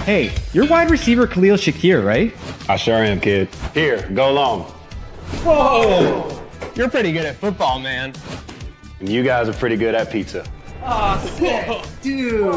Hey, you're wide receiver Khalil Shakir, right? I sure am, kid. Here, go long. Whoa! You're pretty good at football, man. And you guys are pretty good at pizza. Oh, sick. Dude.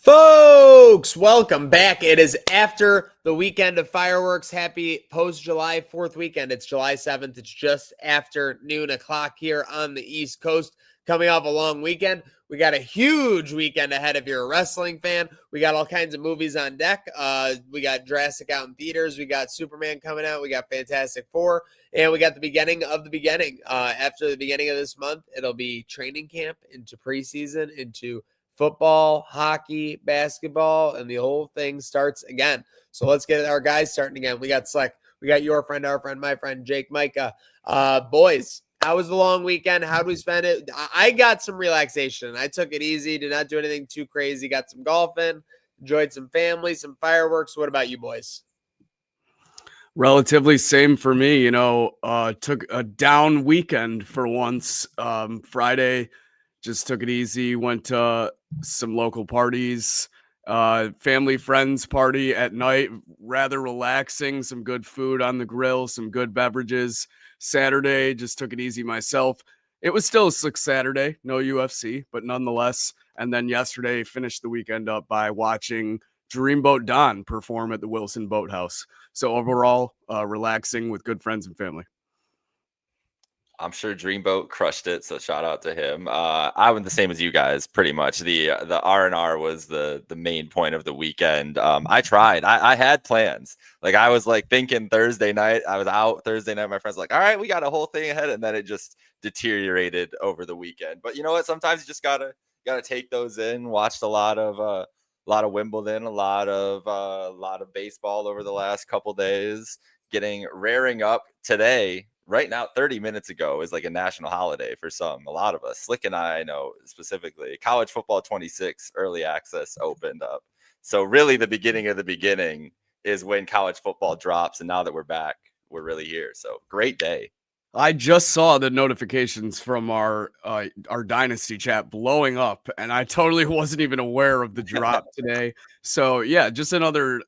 Folks, welcome back. It is after the weekend of fireworks. Happy post-July 4th weekend. It's July 7th. It's just after noon o'clock here on the East Coast. Coming off a long weekend. We got a huge weekend ahead if you're a wrestling fan. We got all kinds of movies on deck. We got Jurassic out in theaters. We got Superman coming out. We got Fantastic Four. And we got the beginning of the beginning. After the beginning of this month, it'll be training camp into preseason, into football, hockey, basketball, and the whole thing starts again. So let's get our guys starting again. We got Slick. We got your friend, our friend, my friend, Jake Micah. Boys, how was the long weekend? How did we spend it? I got some relaxation. I took it easy. Did not do anything too crazy. Got some golfing. Enjoyed some family, some fireworks. What about you boys? Relatively same for me. Took a down weekend for once. Friday, just took it easy. Went to some local parties, family friends party at night, rather relaxing, some good food on the grill, some good beverages. Saturday, just took it easy myself. It was still a slick Saturday, no UFC, but nonetheless. And then yesterday, finished the weekend up by watching Dreamboat Don perform at the Wilson Boathouse. So overall, relaxing with good friends and family. I'm sure Dreamboat crushed it, so shout out to him. I went the same as you guys, pretty much. The R&R was the main point of the weekend. I tried. I had plans. Like I was like thinking Thursday night. I was out Thursday night. My friends were like, all right, we got a whole thing ahead, and then it just deteriorated over the weekend. But you know what? Sometimes you just gotta take those in. Watched a lot of Wimbledon, a lot of baseball over the last couple days. Raring up today. Right now, 30 minutes ago is like a national holiday for a lot of us. Slick and I know specifically. College football 26 early access opened up. So really the beginning of the beginning is when college football drops. And now that we're back, we're really here. So great day. I just saw the notifications from our Dynasty chat blowing up, and I totally wasn't even aware of the drop today. So yeah, just another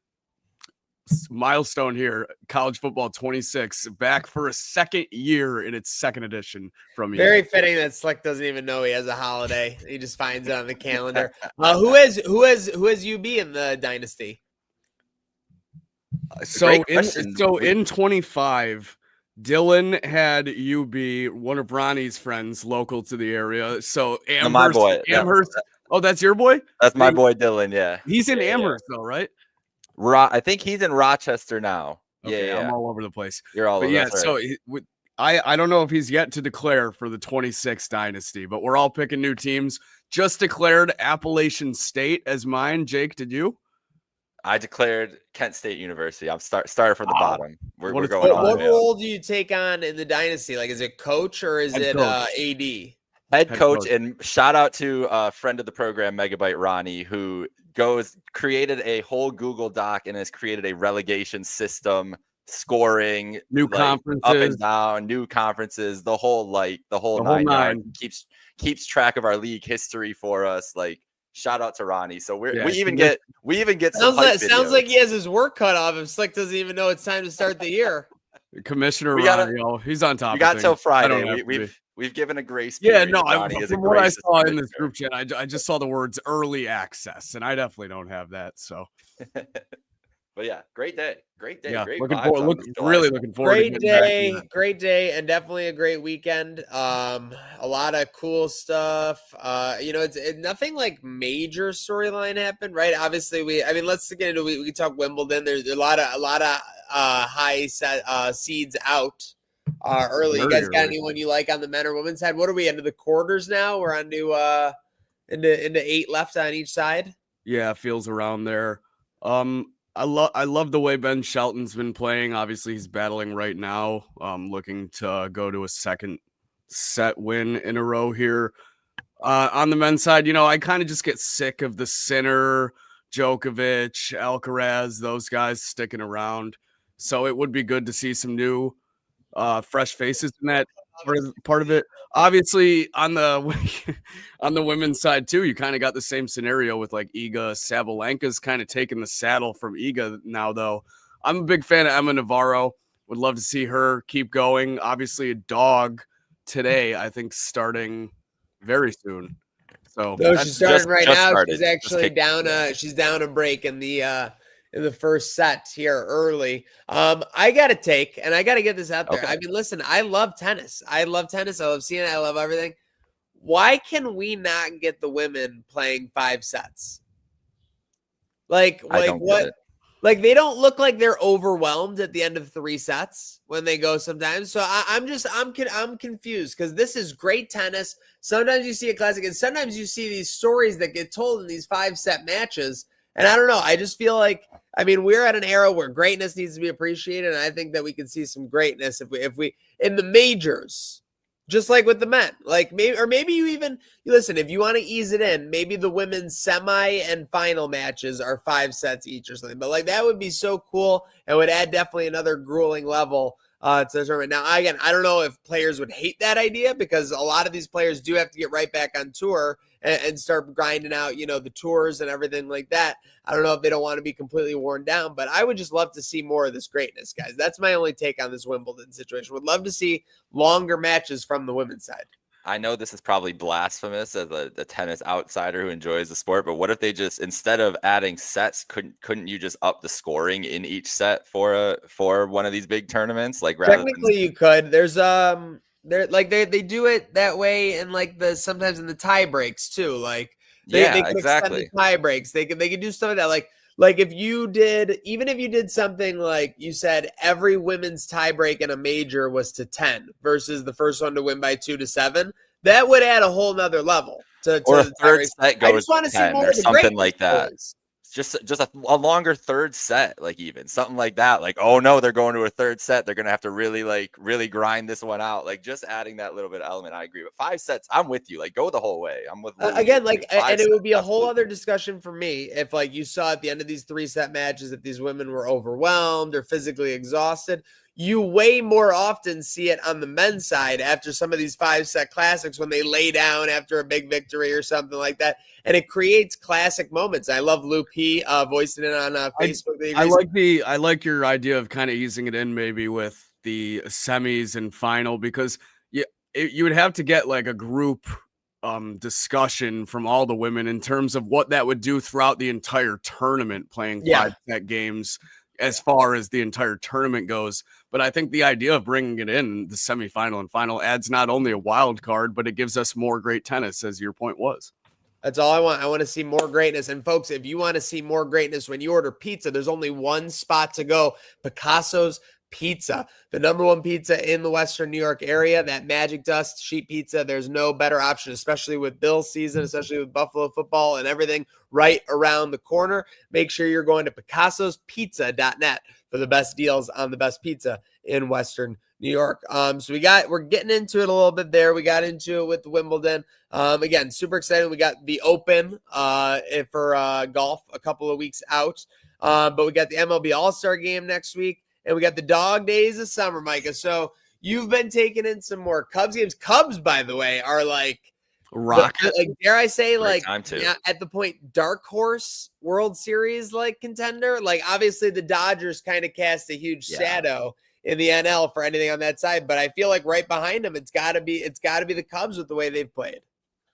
milestone here. College football 26 back for a second year in its second edition from you. Very fitting that Slick doesn't even know he has a holiday. He just finds it on the calendar. Who has UB in the dynasty? In 25, Dylan had UB, one of Ronnie's friends local to the area. So Amherst, my boy. Amherst. Oh, that's your boy? That's my boy Dylan, yeah. He's in Amherst though, right? I think he's in Rochester now. Okay, yeah. I'm all over the place. You're all over. Yeah, right. so I don't know if he's yet to declare for the 26 dynasty, but we're all picking new teams. Just declared Appalachian State as mine. Jake, did you? I declared Kent State University. I'm started from the bottom. We're going on. What role do you take on in the dynasty? Like, is it coach or is it AD? Head coach, and shout out to a friend of the program, Megabyte Ronnie, who created a whole Google Doc and has created a relegation system, scoring, new conferences, up and down, new conferences, the whole nine. Keeps track of our league history for us. Like, shout out to Ronnie. So we even get some sounds like he has his work cut off if Slick doesn't even know it's time to start the year. Commissioner Ronnie, he's on top. We got till Friday. We've given a grace period. Yeah, no, from what I saw in this group chat, I just saw the words early access, and I definitely don't have that. So, but yeah, great day. Yeah, great looking forward. Looking forward. Great day, and definitely a great weekend. A lot of cool stuff. It's nothing like major storyline happened, right? Obviously, let's get into we can talk Wimbledon. There's a lot of high seeds out. Early. You guys got anyone you like on the men or women's side? What are we into the quarters now? We're on to into 8 left on each side. Yeah, feels around there. I love the way Ben Shelton's been playing. Obviously, he's battling right now. Looking to go to a second set win in a row here. On the men's side, I kind of just get sick of the Sinner, Djokovic, Alcaraz, those guys sticking around. So it would be good to see some new fresh faces in that part of it. Obviously, on the on the women's side too, you kind of got the same scenario with like Iga Sabalenka's kind of taking the saddle from Iga now. Though I'm a big fan of Emma Navarro. Would love to see her keep going. Obviously, a dog today, I think, starting very soon. So No, she's starting right just now. started. She's Just actually kicked down. She's down a break in the first set here early. I got to take, and I got to get this out there. Okay. I mean, listen, I love tennis. I love tennis. I love seeing it. I love everything. Why can we not get the women playing 5 sets? Like I don't get what? it. Like they don't look like they're overwhelmed at the end of 3 sets when they go sometimes. So I'm confused because this is great tennis. Sometimes you see a classic, and sometimes you see these stories that get told in these 5-set matches. And I don't know. I just feel like, I mean, we're at an era where greatness needs to be appreciated, and I think that we can see some greatness if we in the majors. Just like with the men, like maybe you listen, if you want to ease it in, maybe the women's semi and final matches are 5 sets each or something. But like that would be so cool and would add definitely another grueling level to the tournament. Now, again, I don't know if players would hate that idea because a lot of these players do have to get right back on tour and start grinding out, the tours and everything like that. I don't know if they don't want to be completely worn down, but I would just love to see more of this greatness, guys. That's my only take on this Wimbledon situation. Would love to see longer matches from the women's side. I know this is probably blasphemous as a tennis outsider who enjoys the sport, but what if they just, instead of adding sets, couldn't you just up the scoring in each set for one of these big tournaments? Like technically you could. There's they do it that way in like sometimes in the tie breaks too. Like they can extend the tie breaks. They can do stuff like that. Like if you did something like you said, every women's tie break in a major was to 10 versus the first one to win by 2 to 7, that would add a whole nother level to or the a third set goes I just want to see more or of the something like that. stories. Just a longer third set, like even something like that. Like, oh no, they're going to a third set. They're gonna have to really grind this one out. Like just adding that little bit of element. I agree. But 5 sets, I'm with you. Like go the whole way. I'm with again. Like, and it would be a whole absolutely. other discussion for me if like you saw at the end of these 3-set matches that these women were overwhelmed or physically exhausted. You way more often see it on the men's side after some of these 5-set classics when they lay down after a big victory or something like that. And it creates classic moments. I love Lou P voicing it on Facebook. I like your idea of kind of easing it in maybe with the semis and final because you would have to get like a group discussion from all the women in terms of what that would do throughout the entire tournament playing 5-set games as far as the entire tournament goes. But I think the idea of bringing it in the semifinal and final adds not only a wild card, but it gives us more great tennis, as your point was. That's all I want. I want to see more greatness. And folks, if you want to see more greatness when you order pizza, there's only one spot to go. Picasso's Pizza, the #1 pizza in the Western New York area, that magic dust sheet pizza. There's no better option, especially with Bills season, especially with Buffalo football and everything right around the corner. Make sure you're going to picassospizza.net for the best deals on the best pizza in Western New York. So we're getting into it a little bit there. We got into it with Wimbledon. Again, super excited. We got the Open for golf a couple of weeks out. But we got the MLB All-Star game next week. And we got the dog days of summer, Micah. So you've been taking in some more Cubs games. Cubs, by the way, are like rocket. Like dare I say, Great like time at the point dark horse World Series like contender. Like obviously the Dodgers kind of cast a huge shadow in the NL for anything on that side, but I feel like right behind them, it's got to be the Cubs with the way they've played.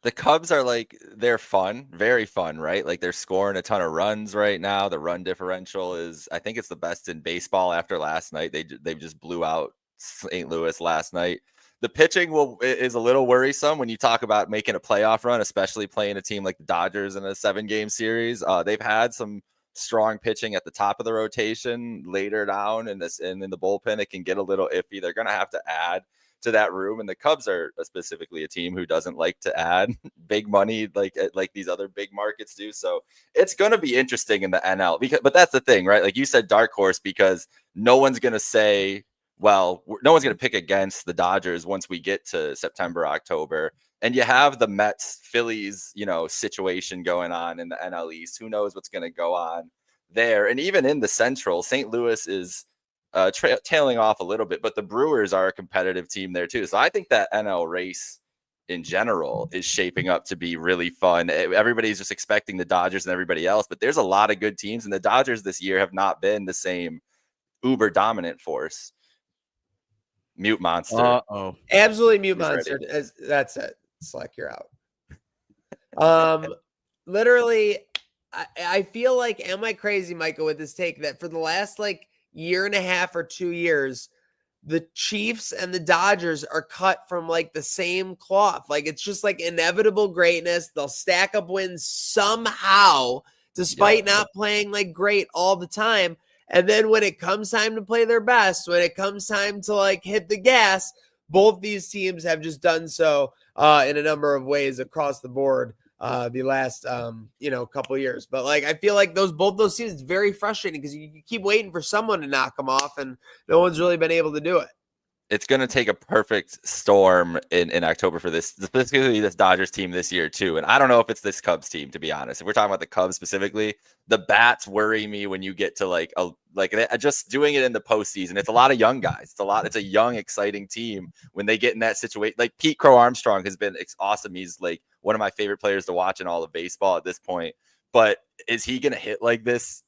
The Cubs are like, they're fun, very fun, right? Like they're scoring a ton of runs right now. The run differential is, I think it's the best in baseball after last night. They just blew out St. Louis last night. The pitching is a little worrisome when you talk about making a playoff run, especially playing a team like the Dodgers in a 7-game series. They've had some strong pitching at the top of the rotation, later down in the bullpen. It can get a little iffy. They're going to have to add to that room, and the Cubs are specifically a team who doesn't like to add big money like these other big markets do. So it's going to be interesting in the NL but that's the thing, right? Like you said, dark horse, because no one's going to say, well, no one's going to pick against the Dodgers once we get to September, October. And you have the Mets, Phillies, situation going on in the NL East. Who knows what's going to go on there? And even in the Central, St. Louis is tailing off a little bit, but the Brewers are a competitive team there too. So I think that NL race in general is shaping up to be really fun. Everybody's just expecting the Dodgers and everybody else, but there's a lot of good teams, and the Dodgers this year have not been the same uber dominant force. Mute monster. Absolutely mute He's monster. ready. That's it. Slack, you're out. Literally, I feel like, am I crazy, Michael, with this take that for the last like year and a half or 2 years, the Chiefs and the Dodgers are cut from like the same cloth. Like it's just like inevitable greatness. They'll stack up wins somehow, despite not playing like great all the time. And then when it comes time to play their best, when it comes time to like hit the gas, both these teams have just done so in a number of ways across the board the last couple of years. But like I feel like both those teams, it's very frustrating because you keep waiting for someone to knock them off, and no one's really been able to do it. It's going to take a perfect storm in October for this, specifically this Dodgers team this year too. And I don't know if it's this Cubs team, to be honest. If we're talking about the Cubs specifically, the bats worry me when you get to like just doing it in the postseason. It's a lot of young guys. It's a young, exciting team when they get in that situation. Like Pete Crow Armstrong has been awesome. He's like one of my favorite players to watch in all of baseball at this point. But is he going to hit like this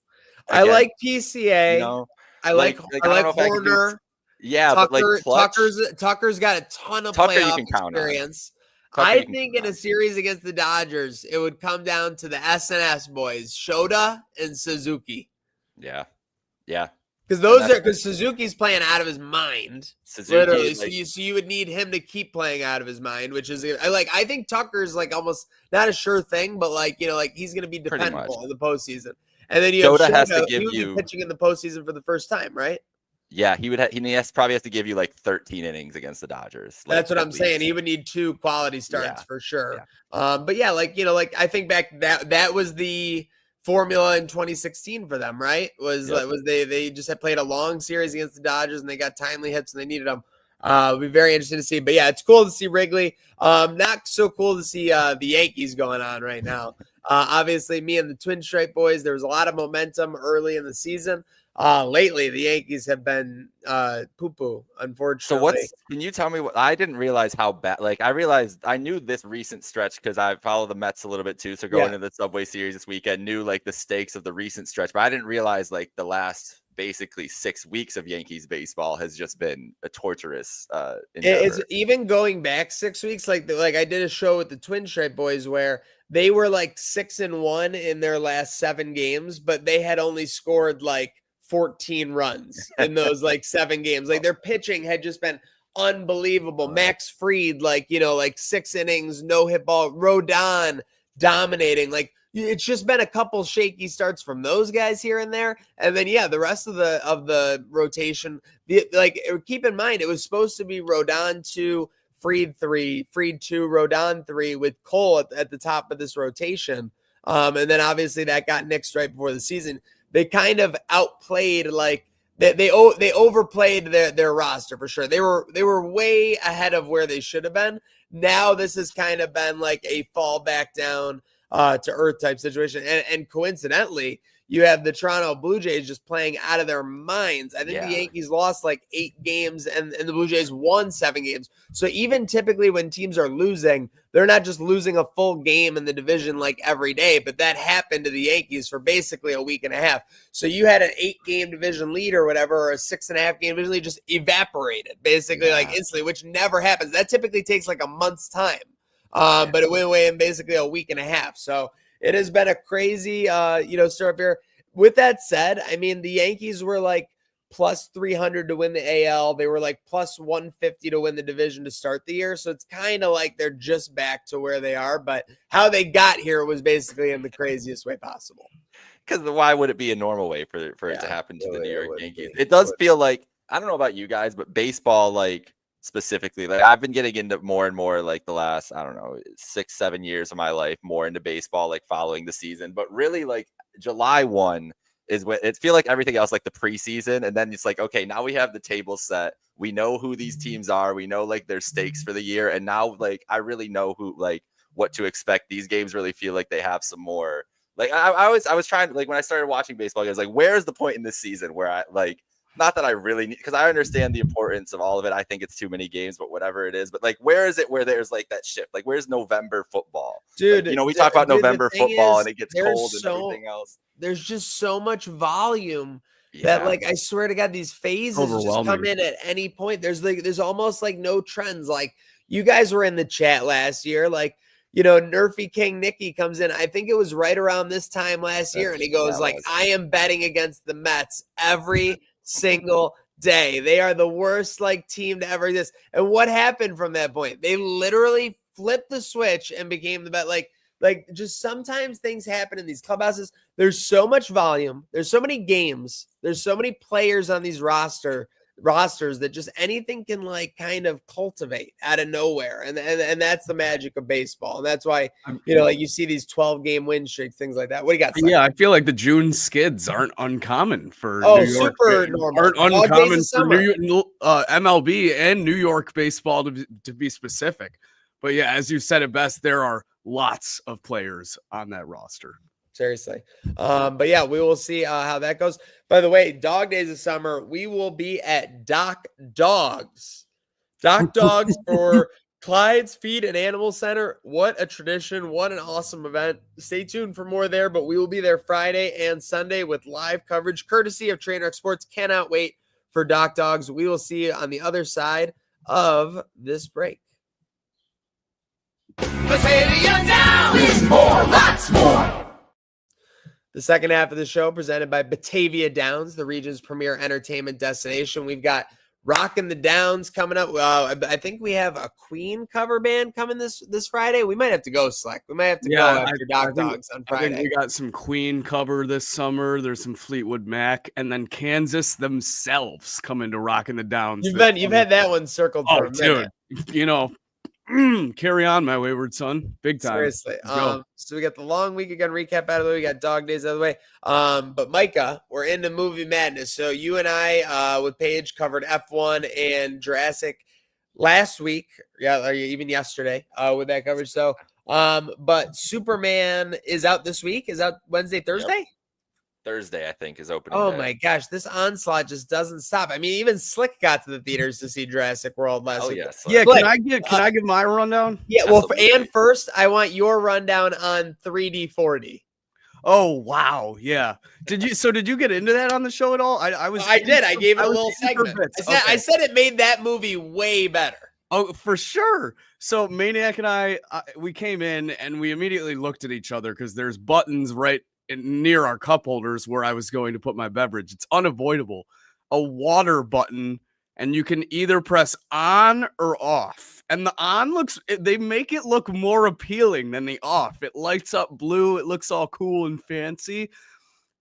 again? I like PCA. You know, I like Horner. Yeah, Tucker, but like Tucker's got a ton of playoff experience. I think in a series against the Dodgers, it would come down to the SNS boys, Shota and Suzuki. Yeah. Because Suzuki's playing out of his mind, literally. Like, so you would need him to keep playing out of his mind, which is I think Tucker's like almost not a sure thing, but he's going to be dependable in the postseason. And then you have Shota has to give you pitching in the postseason for the first time, right? Yeah, he probably has to give you like 13 innings against the Dodgers. That's what I'm saying. He would need 2 quality starts for sure. Yeah. But yeah, I think back that was the formula in 2016 for them, right? Was they just had played a long series against the Dodgers and they got timely hits and they needed them. It'll be very interesting to see. But yeah, it's cool to see Wrigley. Not so cool to see the Yankees going on right now. Obviously, me and the Twin Stripe boys, there was a lot of momentum early in the season. Lately, the Yankees have been poo-poo, unfortunately. So can you tell me what I didn't realize how bad, I knew this recent stretch because I follow the Mets a little bit too. So going into the Subway Series this weekend, knew like the stakes of the recent stretch, but I didn't realize like the last basically 6 weeks of Yankees baseball has just been a torturous endeavor. It's even going back 6 weeks. Like I did a show with the Twin Stripe boys where they were like 6-1 in their last 7 games, but they had only scored like 14 runs in those like 7 games. Like their pitching had just been unbelievable. Max Fried, 6 innings, no hit ball. Rodon dominating. Like it's just been a couple shaky starts from those guys here and there. And then the rest of the rotation. Keep in mind it was supposed to be Rodon 2, Fried 3, Fried 2, Rodon 3 with Cole at the top of this rotation. And then obviously that got nixed right before the season. They kind of outplayed, they overplayed their roster for sure. They were way ahead of where they should have been. Now this has kind of been like a fall back down to earth type situation. And coincidentally, you have the Toronto Blue Jays just playing out of their minds. I think the Yankees lost like 8 games and the Blue Jays won 7 games. So even typically when teams are losing, they're not just losing a full game in the division like every day, but that happened to the Yankees for basically a week and a half. So you had an 8-game division lead or whatever, or a 6.5-game division lead just evaporated basically like instantly, which never happens. That typically takes like a month's time. But it went away in basically a week and a half. So it has been a crazy, start up here. With that said, I mean, the Yankees were like plus 300 to win the AL. They were like plus 150 to win the division to start the year. So it's kind of like they're just back to where they are. But how they got here was basically in the craziest way possible. Because why would it be a normal way for it to happen to the New York Yankees? It does feel like, I don't know about you guys, but baseball, specifically, I've been getting into more and more the last 6-7 years of my life, more into baseball, following the season. But really July 1 is when it feel like everything else, the preseason, and then it's okay, now we have the table set, we know who these teams are, we know their stakes for the year, and now I really know who what to expect. These games really feel like they have some more I was trying to when I started watching baseball, I was where's the point in this season where I not that I really need, because I understand the importance of all of it. I think it's too many games, but whatever it is. But like, where is it where there's like that shift? Like, where's November football? Dude, like, we talk about November football and it gets cold and everything else. There's just so much volume that, like, I swear to God, these phases just come in at any point. There's almost like no trends. Like, you guys were in the chat last year, like, Nerfy King Nicky comes in. I think it was right around this time last year, and he goes I am betting against the Mets every single day. They are the worst like team to ever exist. And what happened from that point? They literally flipped the switch and became the bet. Like just sometimes things happen in these clubhouses. There's so much volume. There's so many games. There's so many players on these rosters that just anything can like kind of cultivate out of nowhere. And that's the magic of baseball. And that's why, like you see these 12-game win streaks, things like that. What do you got? Yeah, I feel like the June skids aren't uncommon for New York. Super normal. Aren't uncommon for MLB and New York baseball to be specific. But yeah, as you said it best, there are lots of players on that roster. Seriously. But yeah, we will see how that goes. By the way, Dog Days of Summer, we will be at Doc Dogs. Doc Dogs for Clyde's Feed and Animal Center. What a tradition. What an awesome event. Stay tuned for more there, but we will be there Friday and Sunday with live coverage courtesy of Trainwreck Sports. Cannot wait for Doc Dogs. We will see you on the other side of this break. Batavia Down is more, lots more. The second half of the show presented by Batavia Downs, the region's premier entertainment destination. We've got Rockin' the Downs coming up. I think we have a Queen cover band coming this Friday. We might have to go, Slick. We might have to go after Doc Dogs on Friday. I think we got some Queen cover this summer. There's some Fleetwood Mac, and then Kansas themselves coming to Rockin' the Downs. You've had that one circled for a minute. Dude, carry on, my wayward son. Big time. Seriously. So we got the long week again recap out of the way. We got Dog Days out of the way. But Micah, we're into movie madness. So you and I with Paige covered F1 and Jurassic last week. Yeah, or even yesterday with that coverage. So but Superman is out this week. Is out Wednesday, Thursday? Yep. Thursday, I think, is opening. Oh my gosh, this onslaught just doesn't stop. I mean, even Slick got to the theaters to see Jurassic World last week. Yes. Yeah, can I give my rundown? Yeah, well, and first, I want your rundown on 3D 4D. Oh wow, yeah. Did you get into that on the show at all? I did. I gave it a little segment. I said it made that movie way better. Oh, for sure. So Maniac and I we came in and we immediately looked at each other because there's buttons right near our cup holders where I was going to put my beverage. It's unavoidable. A water button, and you can either press on or off. And the on they make it look more appealing than the off. It lights up blue. It looks all cool and fancy.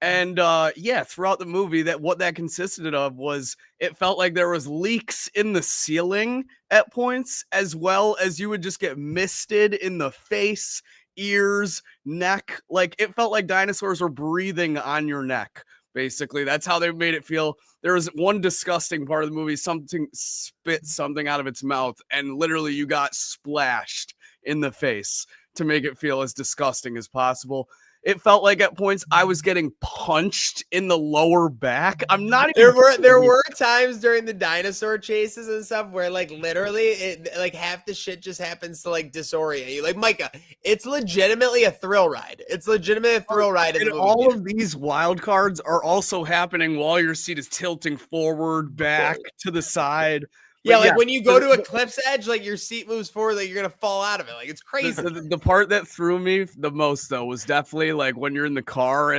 And throughout the movie, what that consisted of was it felt like there was leaks in the ceiling at points, as well as you would just get misted in the face, ears, neck. Like it felt like dinosaurs were breathing on your neck. Basically, that's how they made it feel. There was one disgusting part of the movie, something spit something out of its mouth, and literally you got splashed in the face to make it feel as disgusting as possible. It felt like at points I was getting punched in the lower back. I'm not even there were times during the dinosaur chases and stuff where like literally half the shit just happens to like disorient you. Like Micah, it's legitimately a thrill ride. It's legitimately a thrill ride. And all of these wild cards are also happening while your seat is tilting forward, back, to the side. Yeah, when you go to a cliff's edge, like your seat moves forward, like you're gonna fall out of it. Like it's crazy. The part that threw me the most though was definitely like when you're in the car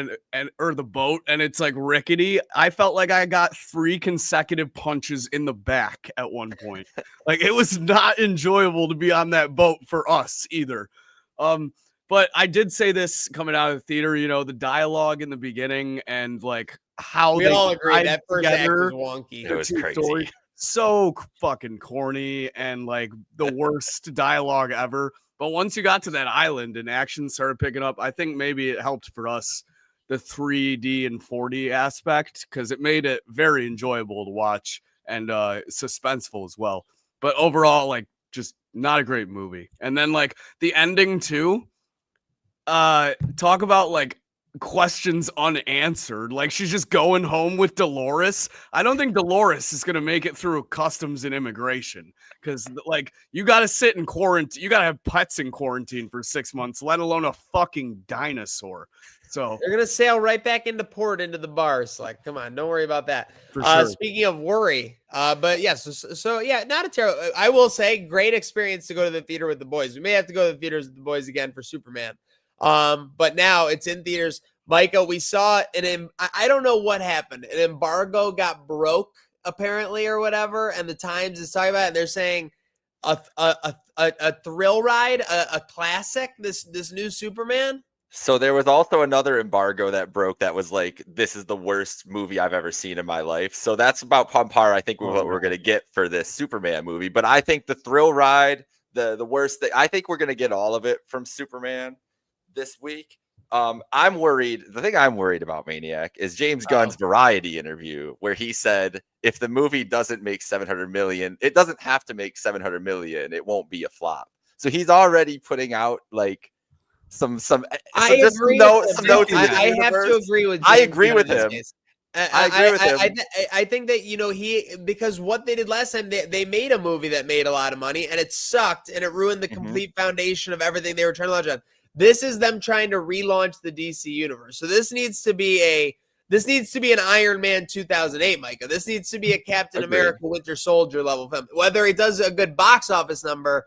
or the boat and it's like rickety. I felt like I got 3 consecutive punches in the back at one point. Like it was not enjoyable to be on that boat for us either. But I did say this coming out of the theater, the dialogue in the beginning and like how we all agree that first act was wonky. It was crazy. So fucking corny and like the worst dialogue ever. But once you got to that island and action started picking up, I think maybe it helped for us, the 3D and 4D aspect, because it made it very enjoyable to watch and suspenseful as well. But overall, like just not a great movie. And then like the ending too, talk about like questions unanswered. Like she's just going home with Dolores. I don't think Dolores is gonna make it through customs and immigration because like you gotta sit in quarantine. You gotta have pets in quarantine for 6 months, let alone a fucking dinosaur. So they're gonna sail right back into port into the bars. Like, come on, don't worry about that. For sure. Speaking of worry, but yes, so yeah, not a terrible. I will say, great experience to go to the theater with the boys. We may have to go to the theaters with the boys again for Superman. But now it's in theaters. Micah, we saw I don't know what happened. An embargo got broke apparently or whatever, and the Times is talking about it. And they're saying a thrill ride, a classic. This new Superman. So there was also another embargo that broke that was like, this is the worst movie I've ever seen in my life. So that's about on par, I think, with what we're going to get for this Superman movie. But I think the thrill ride, the worst thing, I think we're going to get all of it from Superman this week. I'm worried. The thing I'm worried about, Maniac, is James Gunn's Variety interview where he said, if the movie doesn't make 700 million, it doesn't have to make 700 million. It won't be a flop. So he's already putting out like, some I agree. Some notes. I have to agree with. I agree with him. I agree with him. I think that because what they did last time, they made a movie that made a lot of money and it sucked and it ruined the complete foundation of everything they were trying to launch on. This is them trying to relaunch the DC universe. So this needs to be an Iron Man 2008, Micah. This needs to be a Captain America Winter Soldier level film. Whether it does a good box office number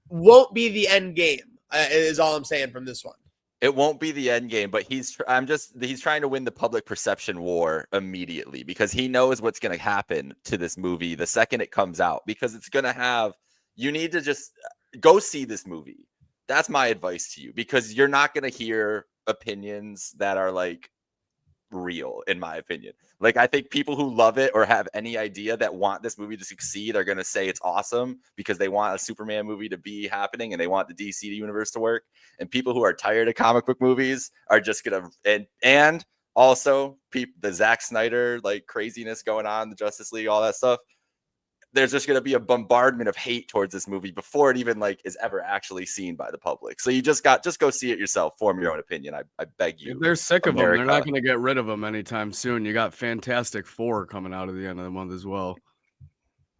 won't be the end game. Is all I'm saying from this one. It won't be the end game, but he's trying to win the public perception war immediately because he knows what's going to happen to this movie the second it comes out, because it's going to have, you need to just go see this movie. That's my advice to you, because you're not going to hear opinions that are like real, in my opinion. Like, I think people who love it or have any idea that want this movie to succeed are going to say it's awesome because they want a Superman movie to be happening and they want the DC universe to work. And people who are tired of comic book movies are just going to, and also the Zack Snyder, like craziness going on, the Justice League, all that stuff. There's just going to be a bombardment of hate towards this movie before it even like is ever actually seen by the public. So you just go see it yourself, form your own opinion. I beg you. If they're sick of them. They're not going to get rid of them anytime soon. You got Fantastic Four coming out at the end of the month as well,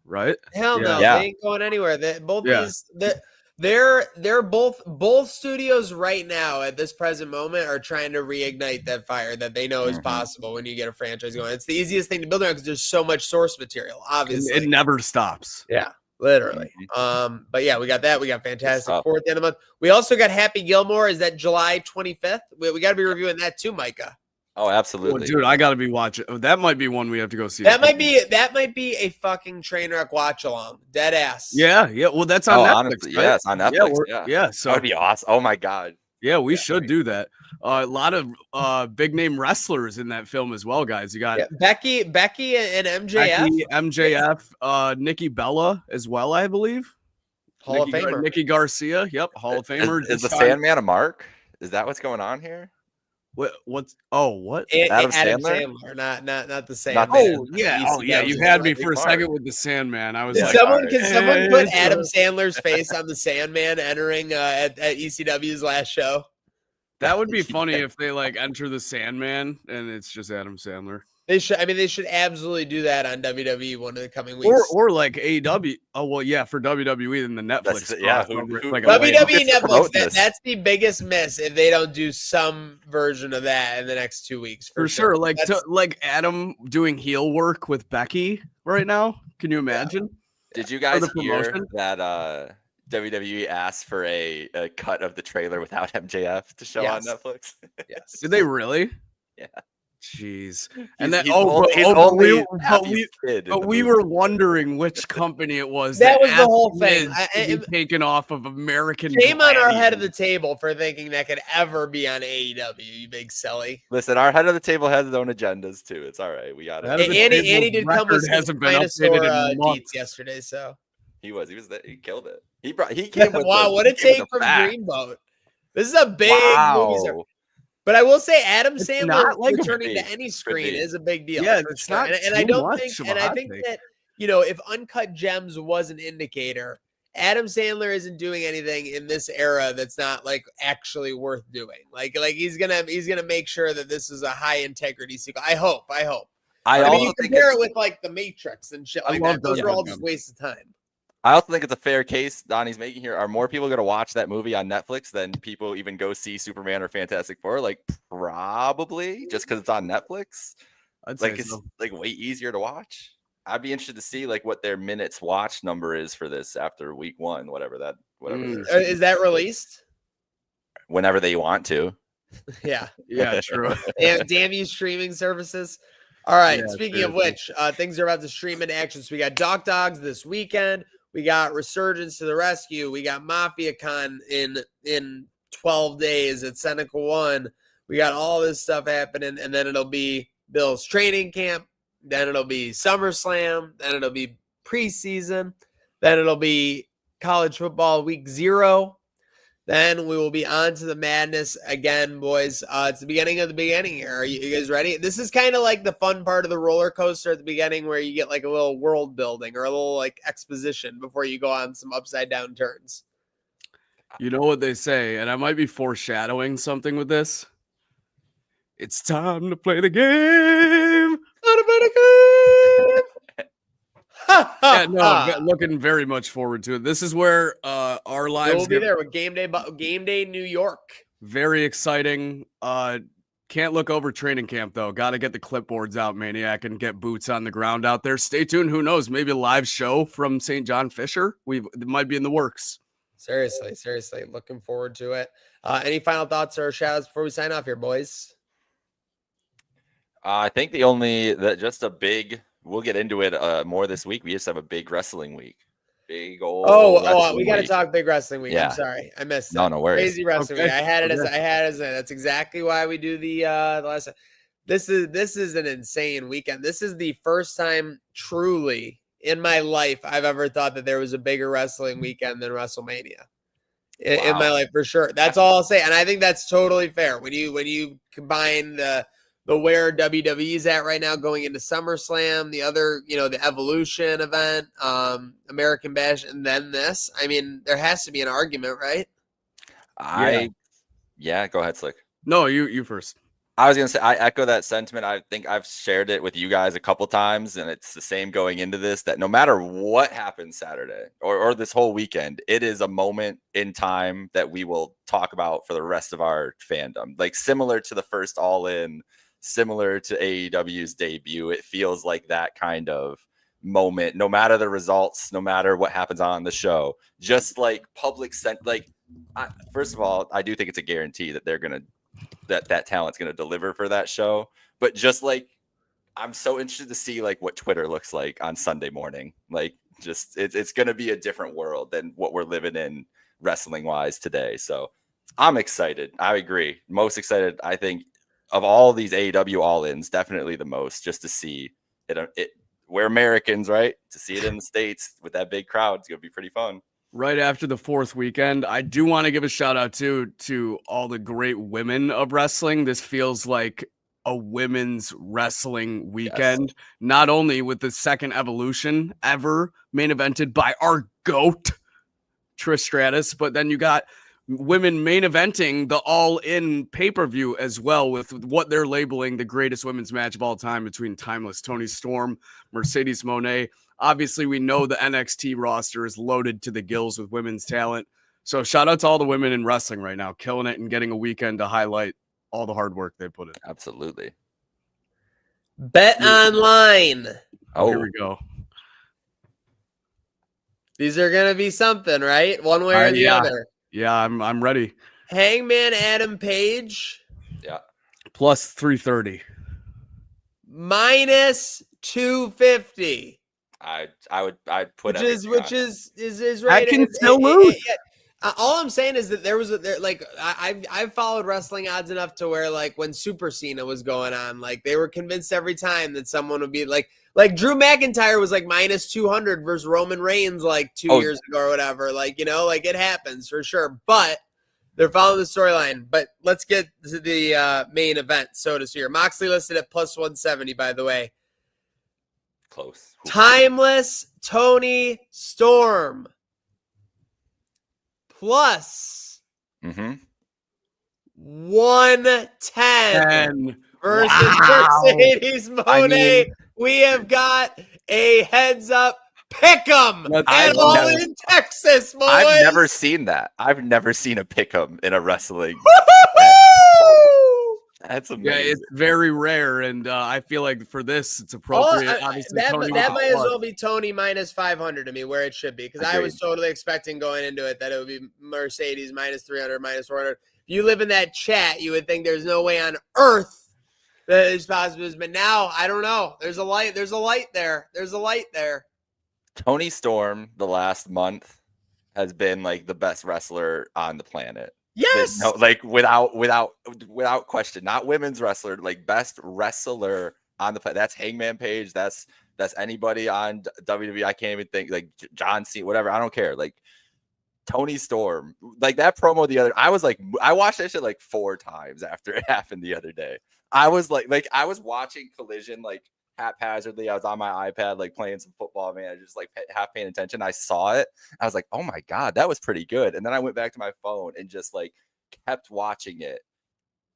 right? Hell no, they ain't going anywhere. They're both studios right now at this present moment are trying to reignite that fire that they know is possible when you get a franchise going. It's the easiest thing to build around because there's so much source material. Obviously, it never stops. Yeah, literally. But yeah, we got that. We got Fantastic Four at the end of the month. We also got Happy Gilmore. Is that July 25th? We got to be reviewing that too, Micah. Oh, absolutely. Well, dude, I got to be watching. That might be one we have to go see. That might be a fucking Trainwreck watch along. Dead ass. Yeah. Well, that's on Netflix. Honestly, right? Yeah, it's on Netflix. Yeah. So that would be awesome. Oh my god. Yeah, we should do that. A lot of big name wrestlers in that film as well, guys. You got Becky and MJF. MJF, Nikki Bella as well, I believe. Hall of Famer. Nikki Garcia. Yep, Hall of Famer. Is the Sandman a mark? Is that what's going on here? What? Adam Sandler? Not the Sandman. Yeah. You had me for a second with the Sandman. I was can like, someone put Adam Sandler's face on the Sandman entering at ECW's last show? That would be funny if they like enter the Sandman and it's just Adam Sandler. They should absolutely do that on WWE one of the coming weeks. Or like AEW. Oh well, yeah, for WWE and the Netflix. WWE Netflix. That's the biggest miss if they don't do some version of that in the next 2 weeks. For sure. Like Adam doing heel work with Becky right now. Can you imagine? Did you guys hear that WWE asked for a cut of the trailer without MJF to show on Netflix? Yes. Did they really? Yeah. Jeez. We were wondering which company it was. That was the whole thing. Taken off of American. Shame on our head of the table for thinking that could ever be on AEW. You big silly. Listen, our head of the table has his own agendas too. It's all right. We got it. Andy did come with some dinosaur deets yesterday, so he killed it. He came with wow, what a take from Dreamboat. This is a big movie. But I will say Adam Sandler returning to any screen is a big deal. Yeah, it's not. And I don't think, and I think that if Uncut Gems was an indicator, Adam Sandler isn't doing anything in this era that's not like actually worth doing. Like he's gonna make sure that this is a high integrity sequel. I hope. I I mean, also you think compare it's, it with like The Matrix and shit I like love that. Those Doug are all Goodman. just wastes of time. I also think it's a fair case Donnie's making here. Are more people going to watch that movie on Netflix than people even go see Superman or Fantastic Four? Like probably just because it's on Netflix. I'd Like say it's so. like way easier to watch. I'd be interested to see like what their minutes watch number is for this after week 1, whatever Is that released? whenever they want to. Yeah. Yeah, true. Damn you streaming services. All right. Yeah, Speaking of seriously. which, things are about to stream into action. So we got Dogs this weekend. We got Resurgence to the Rescue. We got Mafia Con in 12 days at Seneca One. We got all this stuff happening, and then it'll be Bill's training camp. Then it'll be SummerSlam. Then it'll be preseason. Then it'll be college football week 0. Then we will be on to the madness again, boys. It's the beginning of the beginning here. Are you guys ready? This is kind of like the fun part of the roller coaster at the beginning where you get like a little world building or a little like exposition before you go on some upside down turns. You know what they say, and I might be foreshadowing something with this. It's time to play the game. Yeah, no, looking very much forward to it. This is where our lives We'll be there with Game Day New York. very exciting. Can't look over training camp though. Got to get the clipboards out, Maniac, and get boots on the ground out there. Stay tuned. Who knows? Maybe a live show from St. John Fisher. It might be in the works. Seriously, looking forward to it. Any final thoughts or shout outs before we sign off here, boys? I think we'll get into it more this week. We just have a big wrestling week. Big old We got to talk big wrestling week. Yeah. I'm sorry. I missed it. No worries. Crazy wrestling Okay. week. I had it that's exactly why we do the last. This is an insane weekend. This is the first time truly in my life I've ever thought that there was a bigger wrestling weekend than WrestleMania. In my life, for sure. That's all I'll say. And I think that's totally fair. When you combine the where WWE's at right now going into SummerSlam, the other, the Evolution event, American Bash, and then this. I mean, there has to be an argument, right? Yeah, go ahead, Slick. No, you first. I was going to say, I echo that sentiment. I think I've shared it with you guys a couple times, and it's the same going into this, that no matter what happens Saturday or this whole weekend, it is a moment in time that we will talk about for the rest of our fandom. Like similar to the first All In, similar to AEW's debut, it feels like that kind of moment, no matter the results, no matter what happens on the show, just like first of all, I do think it's a guarantee that they're going to, that talent's going to deliver for that show. But just like, I'm so interested to see like what Twitter looks like on Sunday morning. Like just, it's going to be a different world than what we're living in wrestling wise today. So I'm excited. I agree. Most excited, I think, of all these AEW all-ins, definitely the most, just to see it. We're Americans, right? To see it in the States with that big crowd, it's going to be pretty fun. Right after the 4th weekend, I do want to give a shout out to all the great women of wrestling. This feels like a women's wrestling weekend, yes. Not only with the second Evolution ever main evented by our GOAT, Trish Stratus, but then you got women main eventing the all-in pay-per-view as well, with what they're labeling the greatest women's match of all time between Timeless Toni Storm, Mercedes Moné. Obviously, we know the NXT roster is loaded to the gills with women's talent. So shout out to all the women in wrestling right now, killing it and getting a weekend to highlight all the hard work they put in. Absolutely. Bet online. Oh, here we go. These are going to be something, right? One way or the other. Yeah, I'm ready. Hangman Adam Page. Yeah. Plus 330. Minus 250. I'd put which is right. I can still lose. All I'm saying is that I've followed wrestling odds enough to where like when Super Cena was going on, like they were convinced every time that someone would be like Drew McIntyre was like minus 200 versus Roman Reigns like 2 years ago or whatever. Like, like it happens for sure, but they're following the storyline. But let's get to the main event, so to speak. Moxley listed at plus 170, by the way. Close. Timeless Toni Storm plus Mm-hmm. 110 And versus Mercedes Monet. We have got a heads up pick 'em at all in Texas, boys. I've never seen that. I've never seen a pick 'em in a wrestling. That's amazing. yeah, it's very rare, and I feel like for this, it's appropriate. Obviously, that Tony might with as the well be Tony minus 500 to me, where it should be, because I was totally expecting going into it that it would be Mercedes minus 300, minus 400. If you live in that chat, you would think there's no way on earth that there's possibilities, but now I don't know. There's a light. There's a light there. There's a light there. Tony Storm the last month has been like the best wrestler on the planet. Yes. No, like without question, not women's wrestler, like best wrestler on the planet. That's Hangman Page. That's anybody on WWE. I can't even think, like John Cena, whatever. I don't care. Like Tony Storm, like that promo the other. I watched that shit like 4 times after it happened the other day. I was like I was watching Collision like haphazardly. I was on my iPad like playing some football, man. I just like half paying attention. I saw it. I was like, oh my God, that was pretty good. And then I went back to my phone and just like kept watching it.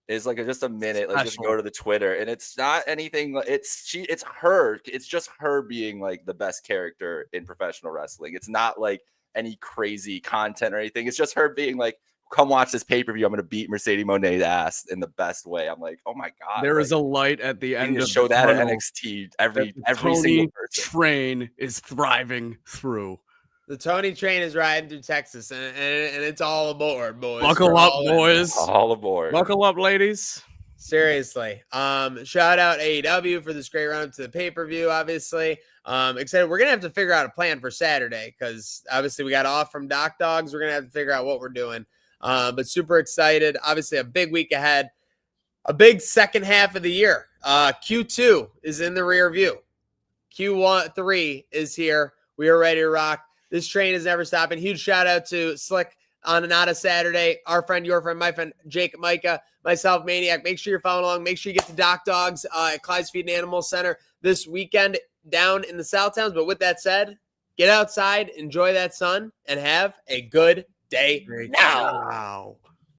It's like just a minute, like just go to the Twitter, and it's not anything. It's her. It's just her being like the best character in professional wrestling. It's not like any crazy content or anything. It's just her being like, come watch this pay-per-view. I'm going to beat Mercedes Monet's ass in the best way. I'm like, oh my God. There is a light at the end of show the that at tunnel NXT every Tony single person. train is thriving through. The Tony train is riding through Texas, and it's all aboard, boys. Buckle up, boys. All aboard. Buckle up, ladies. Seriously. Shout out AEW for this great run to the pay-per-view, obviously. Excited. We're going to have to figure out a plan for Saturday, because obviously we got off from Doc Dogs. We're going to have to figure out what we're doing. But super excited. Obviously a big week ahead. A big second half of the year. Q2 is in the rear view. Q3 is here. We are ready to rock. This train is never stopping. Huge shout out to Slick on Not a Saturday. Our friend, your friend, my friend, Jake Micah, myself, Maniac. Make sure you're following along. Make sure you get to Doc Dogs at Clyde's Feed and Animal Center this weekend down in the South Towns. But with that said, get outside, enjoy that sun, and have a good day now. Wow.